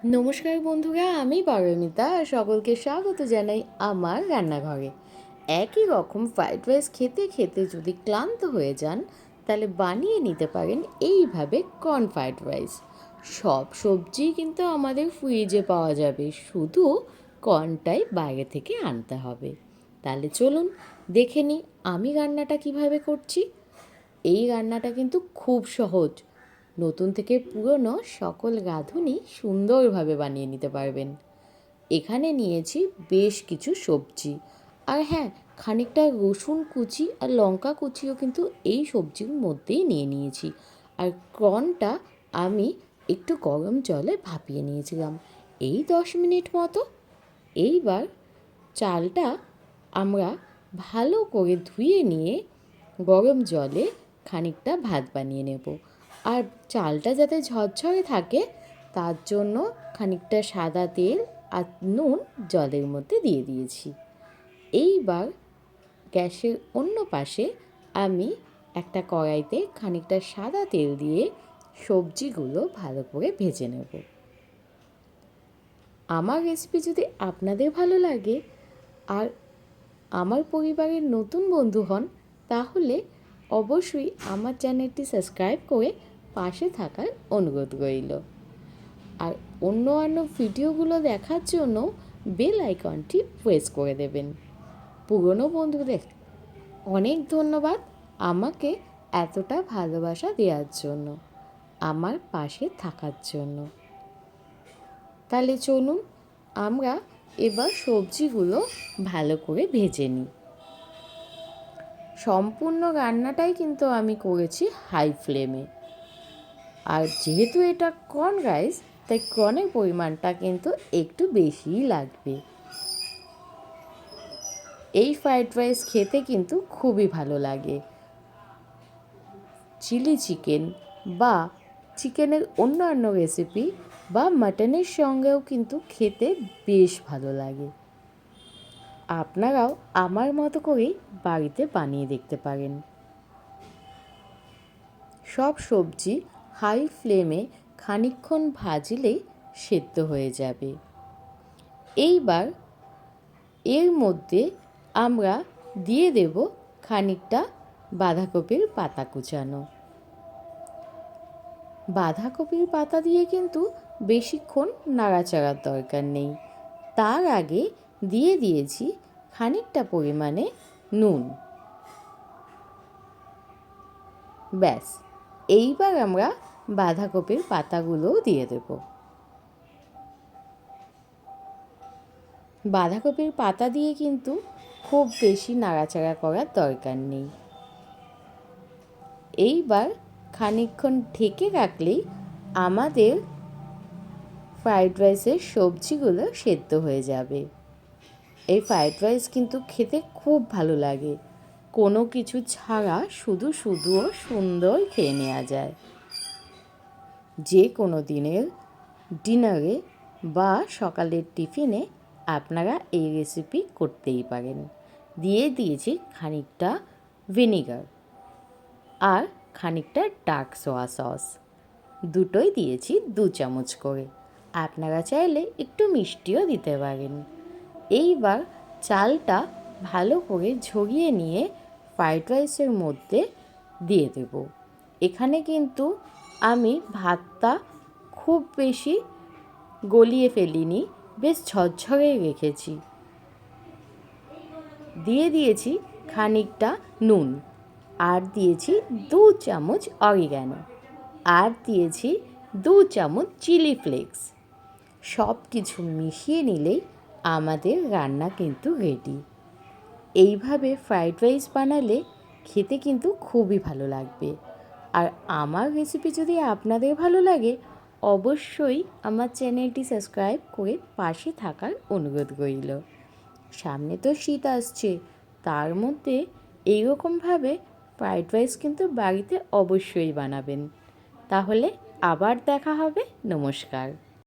নমস্কার বন্ধুরা, আমি পারমিতা আর সকলকে স্বাগত জানাই আমার রান্নাঘরে। একই রকম ফ্রাইড রাইস খেতে খেতে যদি ক্লান্ত হয়ে যান, তাহলে বানিয়ে নিতে পারেন এইভাবে কর্ন ফ্রাইড রাইস। সব সবজি কিন্তু আমাদের ফ্রিজে পাওয়া যাবে, শুধু কর্নটাই বাইরে থেকে আনতে হবে। তাহলে চলুন দেখে নিই আমি রান্নাটা কিভাবে করছি। এই রান্নাটা কিন্তু খুব সহজ, নতুন থেকে পুরনো সকল রাঁধুনি সুন্দরভাবে বানিয়ে নিতে পারবেন। এখানে নিয়েছি বেশ কিছু সবজি, আর হ্যাঁ, খানিকটা রসুন কুচি আর লঙ্কা কুচিও কিন্তু এই সবজির মধ্যেই নিয়ে নিয়েছি। আর কর্নটা আমি একটু গরম জলে ভাপিয়ে নিয়েছিলাম এই 10 মিনিট মতো। এইবার চালটা আমরা ভালো করে ধুয়ে নিয়ে গরম জলে খানিকটা ভাত বানিয়ে নেব। আর চালটা যাতে ঝরঝরে থাকে তার জন্য খানিকটা সাদা তেল আর নুন জলের মধ্যে দিয়ে দিয়েছি। এইবার গ্যাসের অন্য পাশে আমি একটা কড়াইতে খানিকটা সাদা তেল দিয়ে সবজিগুলো ভালো করে ভেজে নেব। আমার রেসিপি যদি আপনাদের ভালো লাগে আর আমার পরিবারের নতুন বন্ধু হন, তাহলে অবশ্যই আমার চ্যানেলটি সাবস্ক্রাইব করে পাশে থাকার অনুরোধ রইল। আর অন্য ভিডিওগুলো দেখার জন্য বেল আইকনটি প্রেস করে দেবেন। পুরনো বন্ধুদের অনেক ধন্যবাদ আমাকে এতটা ভালোবাসা দেওয়ার জন্য, আমার পাশে থাকার জন্য। তাহলে চলুন আমরা এবার সবজিগুলো ভালো করে ভেজে নিই। সম্পূর্ণ রান্নাটাই কিন্তু আমি করেছি হাই ফ্লেমে। আর যেহেতু এটা কর্ন রাইস, তাই কর্নের পরিমাণটা কিন্তু একটু বেশিই লাগবে। এই ফ্রাইড রাইস খেতে কিন্তু খুবই ভালো লাগে। চিলি চিকেন বা চিকেনের অন্যান্য রেসিপি বা মাটনের সঙ্গেও কিন্তু খেতে বেশ ভালো লাগে। আপনারাও আমার মতো করেই বাড়িতে বানিয়ে দেখতে পারেন। সব সবজি হাই ফ্লেমে খানিকক্ষণ ভাজলেই সেদ্ধ হয়ে যাবে। এইবার এর মধ্যে আমরা দিয়ে দেব খানিকটা বাঁধাকপির পাতা কুচানো। বাঁধাকপির পাতা দিয়ে কিন্তু বেশিক্ষণ নাড়াচাড়ার দরকার নেই। তার আগে দিয়ে দিয়েছি খানিকটা পরিমাণে নুন। ব্যাস, এইবার আমরা বাঁধাকপির পাতাগুলোও দিয়ে দেব। বাঁধাকপির পাতা দিয়ে কিন্তু খুব বেশি নাড়াচাড়া করার দরকার নেই। এইবার খানিকক্ষণ ঢেকে রাখলেই আমাদের ফ্রাইড রাইসের সবজিগুলো সেদ্ধ হয়ে যাবে। এই ফ্রাইড রাইস কিন্তু খেতে খুব ভালো লাগে, কোনো কিছু ছাড়া শুধুও সুন্দর খেয়ে নেওয়া যায়। যে কোনো দিনের ডিনারে বা সকালের টিফিনে আপনারা এই রেসিপি করতেই পারেন। দিয়ে দিয়েছি খানিকটা ভিনিগার আর খানিকটা ডার্ক সোয়া সস, দুটোই দিয়েছি 2 চামচ করে। আপনারা চাইলে একটু মিষ্টিও দিতে পারেন। এইবার চালটা ভালো করে ঝরিয়ে নিয়ে ফ্রাইড রাইসের মধ্যে দিয়ে দেব। এখানে কিন্তু আমি ভাতটা খুব বেশি গলিয়ে ফেলিনি, বেশ ঝরঝরে রেখেছি। দিয়ে দিয়েছি খানিকটা নুন, আর দিয়েছি 2 চামচ অরিগ্যানো, আর দিয়েছি 2 চামচ চিলি ফ্লেক্স। সব কিছু মিশিয়ে নিলেই আমাদের রান্না কিন্তু রেডি। এইভাবে ফ্রাইড রাইস বানালে খেতে কিন্তু খুবই ভালো লাগবে। আর আমার রেসিপি যদি আপনাদের ভালো লাগে, অবশ্যই আমার চ্যানেলটি সাবস্ক্রাইব করে পাশে থাকার অনুরোধ রইল। সামনে তো শীত আসছে, তার মধ্যে এইরকমভাবে ফ্রাইড রাইস কিন্তু বাড়িতে অবশ্যই বানাবেন। তাহলে আবার দেখা হবে। নমস্কার।